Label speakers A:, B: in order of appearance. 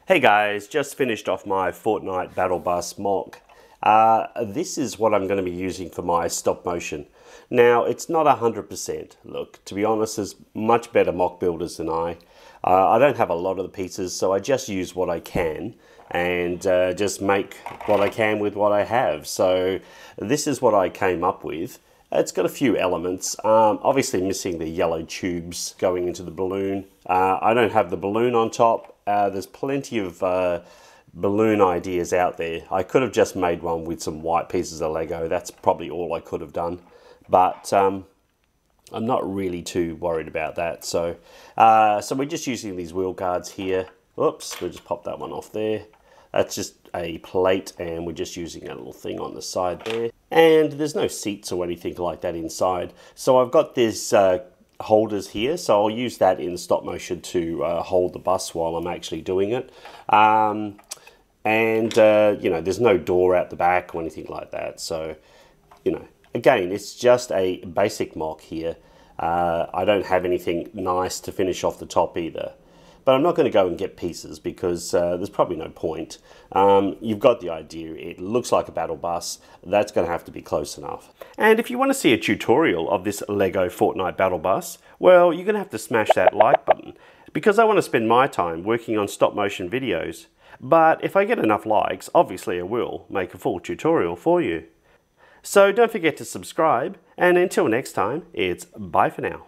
A: Hey guys, just finished off my Fortnite Battle Bus MOC. This is what I'm going to be using for my stop motion. Now, it's not 100%. Look, to be honest, there's much better MOC builders than I. I don't have a lot of the pieces, so I just use what I can and just make what I can with what I have. So this is what I came up with. It's got a few elements, obviously missing the yellow tubes going into the balloon. I don't have the balloon on top. There's plenty of balloon ideas out there. I could have just made one with some white pieces of Lego. That's probably all I could have done. But I'm not really too worried about that. So we're just using these wheel guards here. Oops, we'll just pop that one off there. That's just a plate, and we're just using a little thing on the side there. And there's no seats or anything like that inside. So I've got this holders here, so I'll use that in stop motion to hold the bus while I'm actually doing it. You know, there's no door out the back or anything like that. So, you know, again, it's just a basic MOC here. I don't have anything nice to finish off the top either. But I'm not going to go and get pieces because there's probably no point. You've got the idea. It looks like a battle bus. That's going to have to be close enough. And if you want to see a tutorial of this LEGO Fortnite Battle Bus, well, you're going to have to smash that like button because I want to spend my time working on stop motion videos. But if I get enough likes, obviously I will make a full tutorial for you. So don't forget to subscribe, and until next time, it's bye for now.